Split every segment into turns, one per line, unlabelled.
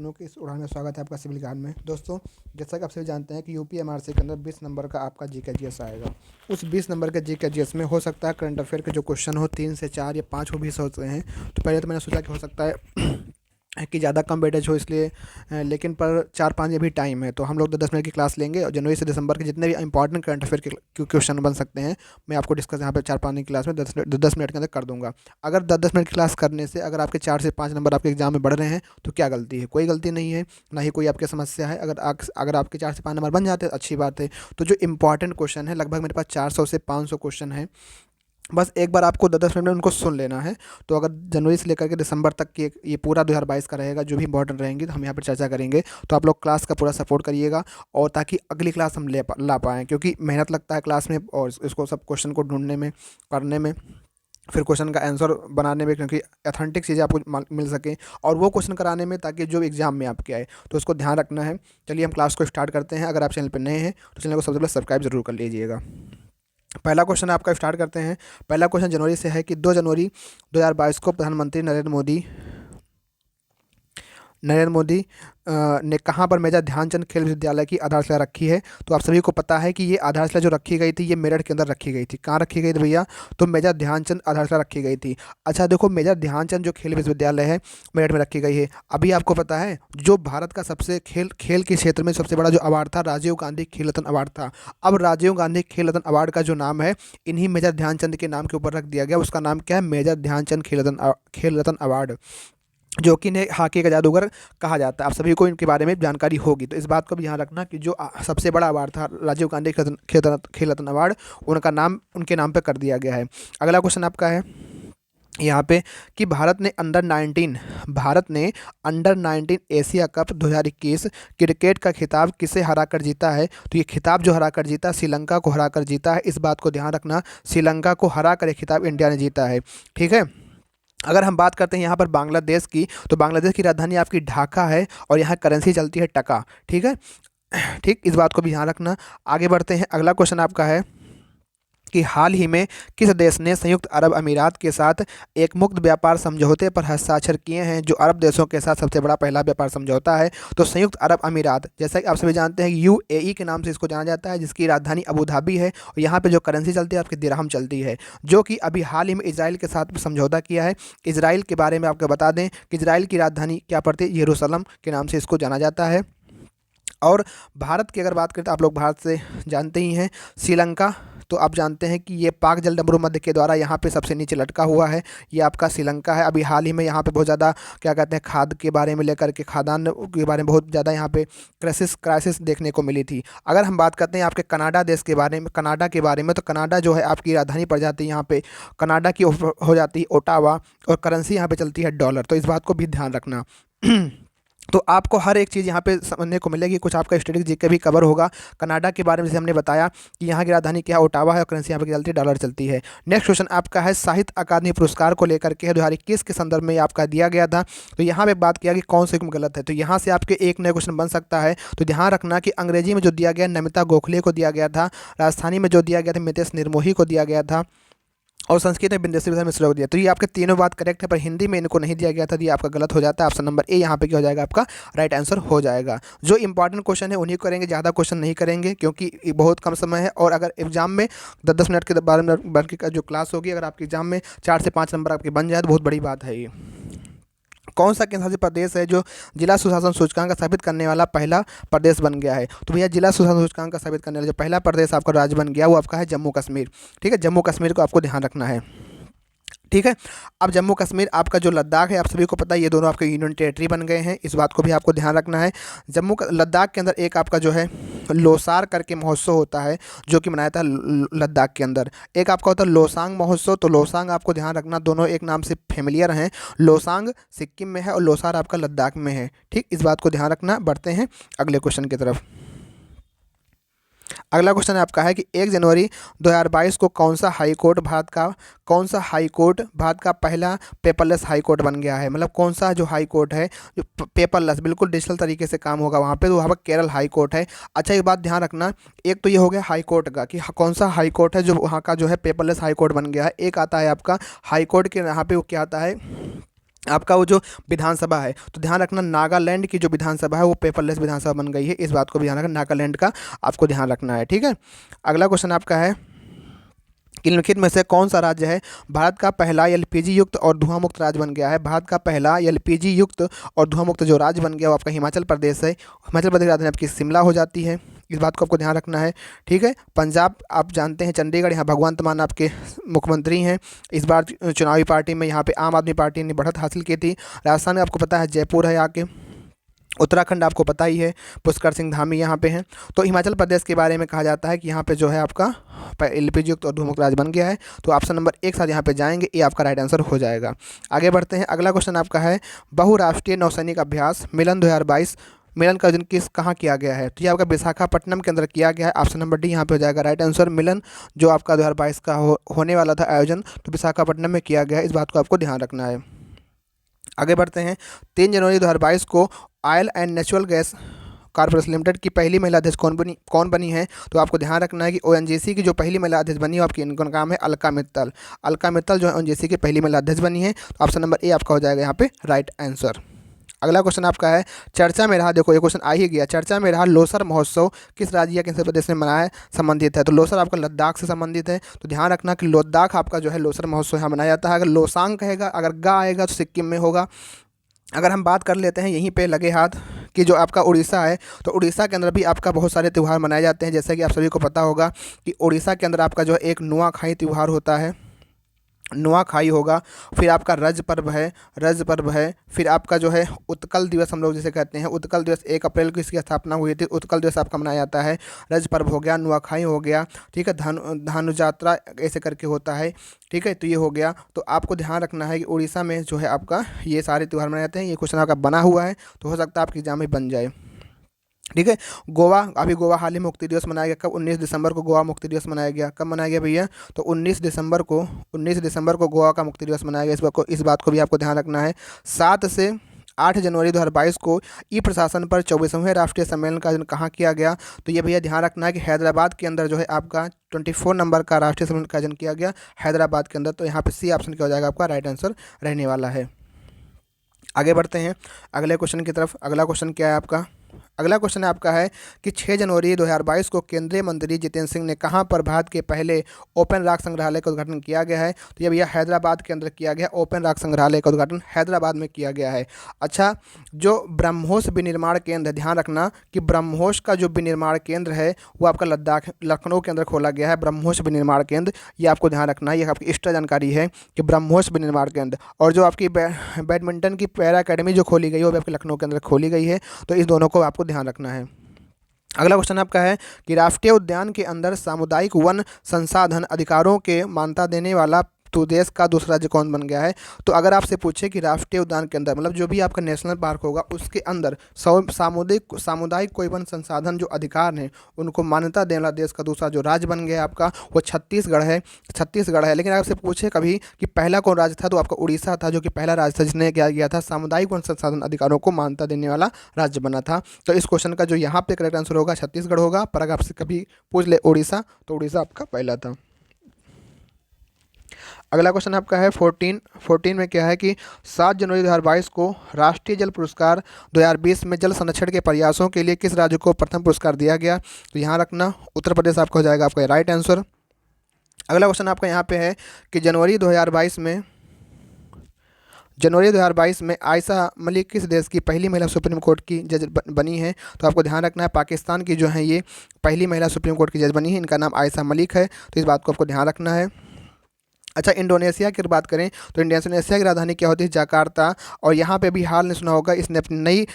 अपनों के इस उड़ान में स्वागत है आपका सिविल ज्ञान में। दोस्तों, जैसा कि आप सभी जानते हैं कि यूपीएमआरसी के अंदर 20 नंबर का आपका जीकेजीएस आएगा। उस 20 नंबर के जीकेजीएस में हो सकता है करंट अफेयर के जो क्वेश्चन हो 3 से 4 या 5 वो भी होते हैं। तो पहले तो मैंने सोचा कि हो सकता है कि ज़्यादा कम वेटेज हो इसलिए लेकिन पर 4-5 अभी टाइम है, तो हम लोग 10 मिनट की क्लास लेंगे और जनवरी से दिसंबर के जितने भी इंपॉर्टेंट करंट अफेयर के क्वेश्चन बन सकते हैं मैं आपको डिस्कस यहाँ पे 4-5 की क्लास में 10 मिनट के अंदर कर दूंगा। अगर 10 मिनट की क्लास करने से अगर आपके 4 से 5 नंबर आपके एग्जाम में बढ़ रहे हैं तो क्या गलती है? कोई गलती नहीं है, ना ही कोई आपकी समस्या है। अगर आपके 4 से 5 नंबर बन जाते हैं अच्छी बात है। तो जो इंपॉर्टेंट क्वेश्चन है, लगभग मेरे पास 400 से 500 क्वेश्चन है, बस एक बार आपको 10-10 मिनट में उनको सुन लेना है। तो अगर जनवरी से लेकर के दिसंबर तक के ये पूरा 2022 का रहेगा, जो भी इंपॉर्टेंट रहेंगे तो हम यहाँ पर चर्चा करेंगे। तो आप लोग क्लास का पूरा सपोर्ट करिएगा और ताकि अगली क्लास हम ला पाएँ, क्योंकि मेहनत लगता है क्लास में और इसको सब क्वेश्चन को ढूंढने में, करने में, फिर क्वेश्चन का आंसर बनाने में, क्योंकि अथेंटिक चीज़ें आपको मिल सकें और वो क्वेश्चन कराने में ताकि जो एग्जाम में आपके आए, तो उसको ध्यान रखना है। चलिए हम क्लास को स्टार्ट करते हैं। अगर आप चैनल पर नए हैं तो चैनल को सबसे पहले सब्सक्राइब जरूर कर लीजिएगा। पहला क्वेश्चन आपका स्टार्ट करते हैं। पहला क्वेश्चन जनवरी से है कि 2 जनवरी 2022 को प्रधानमंत्री नरेंद्र मोदी ने कहाँ पर मेजर ध्यानचंद खेल विश्वविद्यालय की आधारशिला रखी है? तो आप सभी को पता है कि ये आधारशिला जो रखी गई थी ये मेरठ के अंदर रखी गई थी। कहाँ रखी गई थी भैया? तो मेजर ध्यानचंद आधारशिला रखी गई थी। अच्छा देखो, मेजर ध्यानचंद जो खेल विश्वविद्यालय है मेरठ में रखी गई है। अभी आपको पता है जो भारत का सबसे खेल के क्षेत्र में सबसे बड़ा जो अवार्ड था, राजीव गांधी खेल रत्न अवार्ड था। अब राजीव गांधी खेल रत्न अवार्ड का जो नाम है इन्हीं मेजर ध्यानचंद के नाम के ऊपर रख दिया गया। उसका नाम क्या है? मेजर ध्यानचंद खेल रत्न अवार्ड, जो कि इन्हें हॉकी का जादूगर कहा जाता है। आप सभी को इनके बारे में जानकारी होगी, तो इस बात को भी ध्यान रखना कि जो सबसे बड़ा अवार्ड था राजीव गांधी खेल रत्न अवार्ड, उनका नाम उनके नाम पे कर दिया गया है। अगला क्वेश्चन आपका है यहाँ पे कि भारत ने अंडर 19 एशिया कप 2021 क्रिकेट का खिताब किसे हरा कर जीता है? तो ये खिताब जो हरा कर जीता, श्रीलंका को हरा कर जीता है। इस बात को ध्यान रखना, श्रीलंका को हरा कर ये खिताब इंडिया ने जीता है। ठीक है। अगर हम बात करते हैं यहाँ पर बांग्लादेश की, तो बांग्लादेश की राजधानी आपकी ढाका है और यहाँ करेंसी चलती है टका। ठीक है, ठीक, इस बात को भी ध्यान रखना। आगे बढ़ते हैं। अगला क्वेश्चन आपका है कि हाल ही में किस देश ने संयुक्त अरब अमीरात के साथ एक मुक्त व्यापार समझौते पर हस्ताक्षर किए हैं, जो अरब देशों के साथ सबसे बड़ा पहला व्यापार समझौता है? तो संयुक्त अरब अमीरात, जैसा कि आप सभी जानते हैं यूएई के नाम से इसको जाना जाता है, जिसकी राजधानी अबू धाबी है और यहाँ पे जो करेंसी चलती है आपकी दिरहम चलती है, जो कि अभी हाल ही में इजराइल के साथ समझौता किया है। इजराइल के बारे में आपको बता दें कि इजराइल की राजधानी क्या पड़ती है? यरूशलेम के नाम से इसको जाना जाता है। और भारत की अगर बात करें तो आप लोग भारत से जानते ही हैं, श्रीलंका, तो आप जानते हैं कि ये पाक जल डमरू मध्य के द्वारा यहाँ पे सबसे नीचे लटका हुआ है, ये आपका श्रीलंका है। अभी हाल ही में यहाँ पे बहुत ज़्यादा क्या कहते हैं, खाद के बारे में लेकर के, खाद्यान्न के बारे में बहुत ज़्यादा यहाँ पे क्राइसिस देखने को मिली थी। अगर हम बात करते हैं आपके कनाडा देश के बारे में, कनाडा के बारे में, तो कनाडा जो है आपकी राजधानी पड़ जाती है यहाँ पे, कनाडा की हो जाती है ओटावा और करेंसी यहाँ पे चलती है डॉलर। तो इस बात को भी ध्यान रखना। तो आपको हर एक चीज़ यहाँ पे समझने को मिलेगी। कुछ आपका स्टैटिक जीके भी कवर होगा। कनाडा के बारे में जैसे हमने बताया कि यहाँ की राजधानी क्या है, ओटावा है और करेंसी यहाँ पे चलती है डॉलर चलती है। नेक्स्ट क्वेश्चन आपका है साहित्य अकादमी पुरस्कार को लेकर के 2021 के संदर्भ में आपका दिया गया था। तो यहाँ पे बात किया कि कौन से गलत है, तो यहाँ से आपके एक नया क्वेश्चन बन सकता है। तो ध्यान रखना कि अंग्रेजी में जो दिया गया नमिता गोखले को दिया गया था, राजस्थानी में जो दिया गया था मितेश निर्मोही को दिया गया था, और संस्कृत में बिंदेश्वरी प्रसाद मिश्रा को दिया। तो ये आपके तीनों बात करेक्ट है, पर हिंदी में इनको नहीं दिया गया था, तो ये आपका गलत हो जाता है। ऑप्शन नंबर ए यहाँ पे क्या हो जाएगा, आपका राइट आंसर हो जाएगा। जो इंपॉर्टेंट क्वेश्चन है उन्हीं को करेंगे, ज़्यादा क्वेश्चन नहीं करेंगे क्योंकि बहुत कम समय है। और अगर एग्जाम में 10-10 मिनट के 12 मिनट का जो क्लास होगी, अगर आपके एग्जाम में 4 से 5 नंबर आपके बन जाए तो बहुत बड़ी बात है। ये कौन सा केंद्र शासित प्रदेश है जो जिला सुशासन सूचकांक का स्थापित करने वाला पहला प्रदेश बन गया है? तो भैया जिला सुशासन सूचकांक का स्थापित करने वाला जो पहला प्रदेश आपका राज्य बन गया वो आपका है जम्मू कश्मीर। ठीक है, जम्मू कश्मीर को आपको ध्यान रखना है। ठीक है, अब जम्मू कश्मीर आपका जो लद्दाख है, आप सभी को पता है ये दोनों आपके यूनियन टेरिटरी बन गए हैं, इस बात को भी आपको ध्यान रखना है। लद्दाख के अंदर एक आपका जो है लोसार करके महोत्सव होता है जो कि मनाया था लद्दाख के अंदर। एक आपका होता है लोसांग महोत्सव, तो लोसांग आपको ध्यान रखना, दोनों एक नाम से फेमिलियर हैं। लोसांग सिक्किम में है और लोसार आपका लद्दाख में है। ठीक, इस बात को ध्यान रखना। बढ़ते हैं अगले क्वेश्चन की तरफ। अगला क्वेश्चन आपका है कि 1 जनवरी 2022 को कौन सा हाई कोर्ट भारत का पहला पेपरलेस हाई कोर्ट बन गया है? मतलब कौन सा जो हाई कोर्ट है जो पेपरलेस, बिल्कुल डिजिटल तरीके से काम होगा वहाँ पे, तो वहाँ पर केरल हाई कोर्ट है। अच्छा, एक बात ध्यान रखना, एक तो ये हो गया हाई कोर्ट का कि कौन सा हाई कोर्ट है जो वहाँ का जो है पेपरलेस हाई कोर्ट बन गया है। एक आता है आपका हाई कोर्ट के यहाँ पे वो क्या आता है आपका वो जो विधानसभा है, तो ध्यान रखना नागालैंड की जो विधानसभा है वो पेपरलेस विधानसभा बन गई है, इस बात को भी ध्यान रखना, नागालैंड का आपको ध्यान रखना है। ठीक है, अगला क्वेश्चन आपका है कि निम्नलिखित में से कौन सा राज्य है भारत का पहला एलपीजी युक्त और धुआं मुक्त राज्य बन गया है। भारत का पहला एलपीजी युक्त और धुआं मुक्त जो राज्य बन गया वो आपका हिमाचल प्रदेश है। हिमाचल प्रदेश की राजधानी आपकी शिमला हो जाती है, इस बात को आपको ध्यान रखना है। ठीक है, पंजाब आप जानते हैं चंडीगढ़, यहाँ भगवंत मान आपके मुख्यमंत्री हैं। इस बार चुनावी पार्टी में यहाँ पे आम आदमी पार्टी ने बढ़त हासिल की थी। राजस्थान में आपको पता है जयपुर है आके। उत्तराखंड आपको पता ही है, पुष्कर सिंह धामी यहाँ पे हैं। तो हिमाचल प्रदेश के बारे में कहा जाता है कि यहाँ पे जो है आपका एलपीजी युक्त और धूममुक्त राज्य बन गया है। तो ऑप्शन नंबर एक साथ यहाँ पे जाएंगे, ये आपका राइट आंसर हो जाएगा। आगे बढ़ते हैं, अगला क्वेश्चन आपका है बहुराष्ट्रीय नौसैनिक अभ्यास मिलन 2022 मिलन का आयोजन कहाँ किया गया है। तो ये आपका विशाखापट्टनम के अंदर किया गया है, ऑप्शन नंबर डी यहाँ पे हो जाएगा राइट आंसर। मिलन जो आपका 2022 का होने वाला था आयोजन, तो विशाखापट्टनम में किया गया है, इस बात को आपको ध्यान रखना है। आगे बढ़ते हैं, 3 जनवरी 2022 को oil and natural gas corporation limited की पहली महिला अध्यक्ष कौन बनी है। तो आपको ध्यान रखना है कि ओएनजीसी की जो पहली महिला अध्यक्ष बनी है आपकी, इनका नाम है अलका मित्तल। अलका मित्तल जो है ओएनजीसी की पहली महिला अध्यक्ष बनी है, तो ऑप्शन नंबर ए आपका हो जाएगा यहाँ पे राइट आंसर। अगला क्वेश्चन आपका है चर्चा में रहा, देखो ये क्वेश्चन आ ही गया, चर्चा में रहा लोसर महोत्सव किस राज्य या किस प्रदेश में मनाया संबंधित है। तो लोसर आपका लद्दाख से संबंधित है, तो ध्यान रखना कि लद्दाख आपका जो है लोसर महोत्सव यहाँ मनाया जाता है। अगर लोसांग कहेगा, अगर गा आएगा तो सिक्किम में होगा। अगर हम बात कर लेते हैं यहीं पे लगे हाथ कि जो आपका उड़ीसा है, तो उड़ीसा के अंदर भी आपका बहुत सारे त्यौहार मनाए जाते हैं। जैसे कि आप सभी को पता होगा कि उड़ीसा के अंदर आपका जो है एक नुआखाई त्यौहार होता है, नुआखाई होगा। फिर आपका रज पर्व है। फिर आपका जो है उत्कल दिवस हम लोग जिसे कहते हैं, उत्कल दिवस 1 अप्रैल को इसकी स्थापना हुई थी, उत्कल दिवस आपका मनाया जाता है। रज पर्व हो गया, नुआखाई हो गया, ठीक है, धानु यात्रा ऐसे करके होता है। ठीक है, तो ये हो गया। तो आपको ध्यान रखना है कि उड़ीसा में जो है आपका ये सारे त्यौहार मनाए जाते हैं। ये क्वेश्चन आपका बना हुआ है, तो हो सकता है आपकी एग्जाम में बन जाए। ठीक है, गोवा, अभी गोवा हाल ही में मुक्ति दिवस मनाया गया, कब 19 दिसंबर को गोवा मुक्ति दिवस मनाया गया। कब मनाया गया भैया, तो 19 दिसंबर को गोवा का मुक्ति दिवस मनाया गया। इस बात को भी आपको ध्यान रखना है। 7 से 8 जनवरी 2022 को ई प्रशासन पर 24वें राष्ट्रीय सम्मेलन का आयोजन कहाँ किया गया। तो ये भैया ध्यान रखना है कि हैदराबाद के अंदर जो है आपका 24 नंबर का राष्ट्रीय सम्मेलन का आयोजन किया गया हैदराबाद के अंदर। तो यहाँ पे सी ऑप्शन क्या हो जाएगा आपका राइट आंसर रहने वाला है। आगे बढ़ते हैं अगले क्वेश्चन की तरफ। अगला क्वेश्चन क्या है आपका, अगला क्वेश्चन आपका है कि 6 जनवरी 2022 को केंद्रीय मंत्री जितेंद्र सिंह ने कहाँ पर भारत के पहले ओपन राख संग्रहालय का उद्घाटन किया गया है। तो ये भैया हैदराबाद के अंदर किया गया, ओपन राख संग्रहालय का उद्घाटन हैदराबाद में किया गया है। अच्छा, जो ब्रह्मोस विनिर्माण केंद्र, ध्यान रखना कि ब्रह्मोस का जो विनिर्माण केंद्र है वो आपका लखनऊ के अंदर खोला गया है, ब्रह्मोस विनिर्माण केंद्र। ये आपको ध्यान रखना है, ये आपकी एक्स्ट्रा जानकारी है कि ब्रह्मोस विनिर्माण केंद्र। और जो आपकी बैडमिंटन की पैरा अकेडमी जो खोली गई है वो भी आपके लखनऊ के अंदर खोली गई है। तो इस दोनों को आपको ध्यान रखना है। अगला क्वेश्चन आपका है कि राष्ट्रीय उद्यान के अंदर सामुदायिक वन संसाधन अधिकारों के मान्यता देने वाला तो देश का दूसरा राज्य कौन बन गया है। तो अगर आपसे पूछे कि राष्ट्रीय उद्यान के अंदर मतलब जो भी आपका नेशनल पार्क होगा उसके अंदर सामुदायिक कोई वन संसाधन जो अधिकार हैं उनको मान्यता देने वाला देश का दूसरा जो राज्य बन गया आपका वो छत्तीसगढ़ है। लेकिन अगर आपसे पूछे कभी कि पहला कौन राज्य था, तो आपका उड़ीसा था जो कि पहला राज्य था जिसने क्या किया था, सामुदायिक वन संसाधन अधिकारों को मान्यता देने वाला राज्य बना था। तो इस क्वेश्चन का जो यहाँ पे करेक्ट आंसर होगा छत्तीसगढ़ होगा। पर अगर आपसे कभी पूछ ले उड़ीसा, तो उड़ीसा आपका पहला था। अगला क्वेश्चन आपका है 14 में क्या है कि 7 जनवरी 2022 को राष्ट्रीय जल पुरस्कार 2020 में जल संरक्षण के प्रयासों के लिए किस राज्य को प्रथम पुरस्कार दिया गया। तो यहाँ रखना उत्तर प्रदेश आपका हो जाएगा आपका राइट आंसर। अगला क्वेश्चन आपका यहाँ पे है कि जनवरी 2022 में आयशा मलिक किस देश की पहली महिला सुप्रीम कोर्ट की जज बनी है। तो आपको ध्यान रखना है पाकिस्तान की जो है ये पहली महिला सुप्रीम कोर्ट की जज बनी है, इनका नाम आयशा मलिक है। तो इस बात को आपको ध्यान रखना है। अच्छा, इंडोनेशिया की बात करें तो इंडोनेशिया की राजधानी क्या होती है, जकार्ता। और यहाँ पे भी हाल ने सुना होगा इसने अपनी नई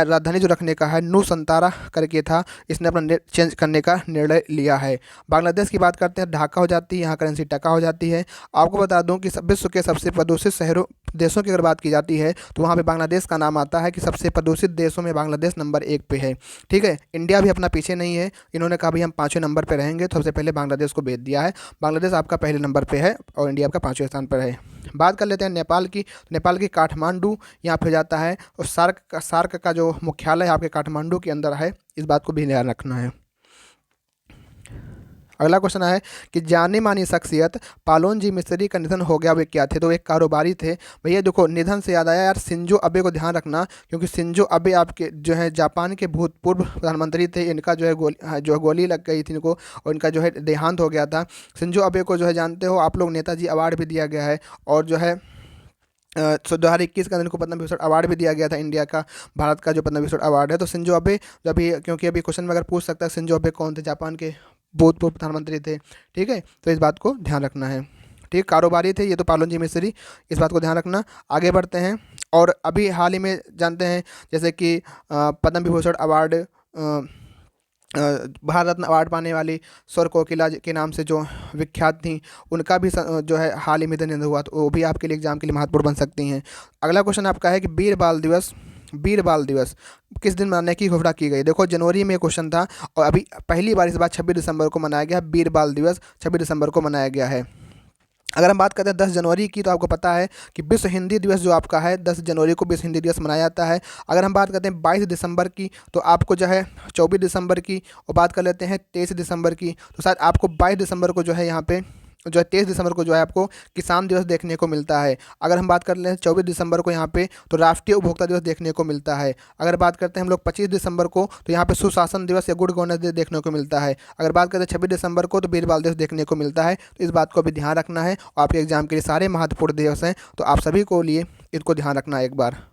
राजधानी जो रखने का है नूसंतारा करके था, इसने अपना चेंज करने का निर्णय लिया है। बांग्लादेश की बात करते हैं, ढाका हो जाती है, यहाँ करेंसी टका हो जाती है। आपको बता दूँ कि विश्व के सबसे प्रदूषित देशों की अगर बात की जाती है तो वहाँ पे बांग्लादेश का नाम आता है कि सबसे प्रदूषित देशों में बांग्लादेश नंबर 1 पे है। ठीक है, इंडिया भी अपना पीछे नहीं है, इन्होंने कहा भाई हम 5वें नंबर पे रहेंगे, तो सबसे पहले बांग्लादेश को भेज दिया है। बांग्लादेश आपका पहले नंबर पे है और इंडिया आपका 5वें स्थान पर है। बात कर लेते हैं नेपाल की काठमांडू यहाँ पे जाता है और सार्क का जो मुख्यालय है आपके काठमांडू के अंदर है, इस बात को भी ध्यान रखना है। अगला क्वेश्चन है कि जानी मानी शख्सियत पालोन जी मिस्त्री का निधन हो गया, वे क्या थे? तो एक कारोबारी थे। भैया देखो, निधन से याद आया यार, शिंजो अबे को ध्यान रखना, क्योंकि शिंजो अबे आपके जो है जापान के भूतपूर्व प्रधानमंत्री थे। इनका जो है गोली लग गई थी इनको, और इनका जो है देहांत हो गया था। शिंजो अबे को जो है जानते हो आप लोग, नेताजी अवार्ड भी दिया गया है, और जो है 2021 का इनको पद्म भूषण अवार्ड भी दिया गया था, इंडिया का, भारत का जो पद्म भूषण अवार्ड है। तो शिंजो अबे, जो अभी क्योंकि अभी क्वेश्चन में अगर पूछ सकता है शिंजो अबे कौन थे, जापान के भूतपूर्व प्रधानमंत्री थे। ठीक है, तो इस बात को ध्यान रखना है। ठीक, कारोबारी थे ये तो पालोन जी मिस्त्री, इस बात को ध्यान रखना। आगे बढ़ते हैं, और अभी हाल ही में जानते हैं जैसे कि पद्म विभूषण अवार्ड, भारत रत्न अवार्ड पाने वाली स्वर कोकिला के नाम से जो विख्यात थी, उनका भी जो है हाल ही में निधन हुआ, तो वो भी आपके लिए एग्जाम के लिए महत्वपूर्ण बन सकती हैं। अगला क्वेश्चन आपका है कि वीर बाल दिवस किस दिन मनाने की घोषणा की गई? देखो, जनवरी में क्वेश्चन था, और अभी पहली बार इस बार 26 दिसंबर को मनाया गया। वीर बाल दिवस 26 दिसंबर को मनाया गया है। अगर हम बात करते हैं 10 जनवरी की, तो आपको पता है कि विश्व हिंदी दिवस जो आपका है 10 जनवरी को विश्व हिंदी दिवस मनाया जाता है। अगर हम बात करते हैं 22 दिसंबर की, तो आपको जो है 24 दिसंबर की, और बात कर लेते हैं 23 दिसंबर की, तो शायद आपको 22 दिसंबर को जो है यहाँ पे जो है 23 दिसंबर को जो है आपको किसान दिवस देखने को मिलता है। अगर हम बात कर लें 24 दिसंबर को यहाँ पे, तो राष्ट्रीय उपभोक्ता दिवस देखने को मिलता है। अगर बात करते हैं हम लोग 25 दिसंबर को, तो यहाँ पे सुशासन दिवस या गुड गवर्नेंस दिवस देखने को मिलता है। अगर बात करते हैं 26 दिसंबर को, तो वीर बाल दिवस देखने को मिलता है। तो इस बात को भी ध्यान रखना है, और आपके एग्जाम के लिए सारे महत्वपूर्ण दिवस हैं, तो आप सभी को लिए इसको ध्यान रखना है एक बार।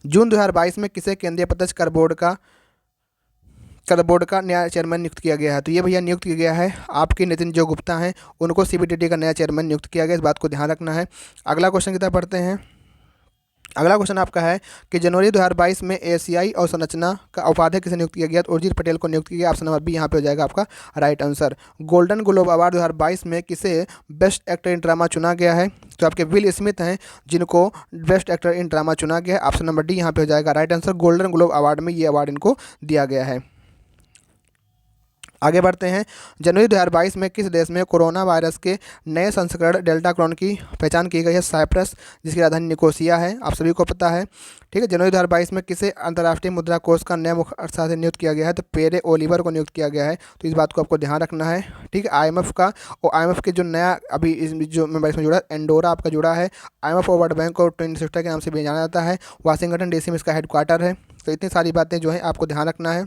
जून 2022 में किसे केंद्रीय प्रत्यक्ष कर बोर्ड का नया चेयरमैन नियुक्त किया गया है? तो ये भैया नियुक्त किया गया है आपके नितिन जो गुप्ता हैं, उनको सीबीडीटी का नया चेयरमैन नियुक्त किया गया, इस बात को ध्यान रखना है। अगला क्वेश्चन की तरफ पढ़ते हैं। अगला क्वेश्चन आपका है कि जनवरी 2022 में एशियाई अवसंरचना का उपाध्यक्ष किसे नियुक्त किया गया? तो उर्जित पटेल को नियुक्त किया गया। ऑप्शन नंबर बी यहाँ पे हो जाएगा आपका right answer. Golden globe award 2022 में किसे बेस्ट एक्टर इन ड्रामा चुना गया है? तो आपके विल स्मिथ हैं जिनको बेस्ट एक्टर इन ड्रामा चुना गया है। ऑप्शन नंबर डी यहाँ पे हो जाएगा right answer. Golden globe award में ये अवार्ड इनको दिया गया है। आगे बढ़ते हैं। जनवरी 2022 में किस देश में कोरोना वायरस के नए संस्करण डेल्टा क्रॉन की पहचान की गई है? साइप्रस, जिसकी राजधानी निकोसिया है, आप सभी को पता है। ठीक है, जनवरी 2022 में किसे अंतर्राष्ट्रीय मुद्रा कोष का नया मुख्य अर्थशास्त्री नियुक्त किया गया है? तो पेरे ओलिवर को नियुक्त किया गया है। तो इस बात को आपको ध्यान रखना है। ठीक है, IMF का, और IMF के जो नया अभी जो मेंबर इसमें जुड़ा है, एंडोरा आपका जुड़ा है। IMF और वर्ल्ड बैंक को ट्विन सिस्टर के नाम से भी जाना जाता है। वाशिंगटन DC में इसका हेडक्वार्टर है। तो इतनी सारी बातें जो है आपको ध्यान रखना है।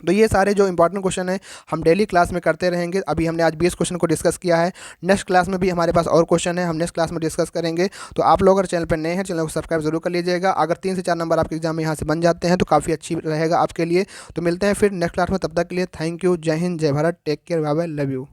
तो ये सारे जो इंपॉर्टेंट क्वेश्चन है हम डेली क्लास में करते रहेंगे। अभी हमने आज 20 क्वेश्चन को डिस्कस किया है। नेक्स्ट क्लास में भी हमारे पास और क्वेश्चन है, हम नेक्स्ट क्लास में डिस्कस करेंगे। तो आप लोग अगर चैनल पर नए हैं, चैनल को सब्सक्राइब जरूर कर लीजिएगा। अगर 3 से 4 नंबर आपके एग्जाम में यहाँ से बन जाते हैं तो काफ़ी अच्छी रहेगा आपके लिए। तो मिलते हैं फिर नेक्स्ट क्लास में, तब तक के लिए थैंक यू। जय हिंद, जय Bharat, take care, bye bye, love you.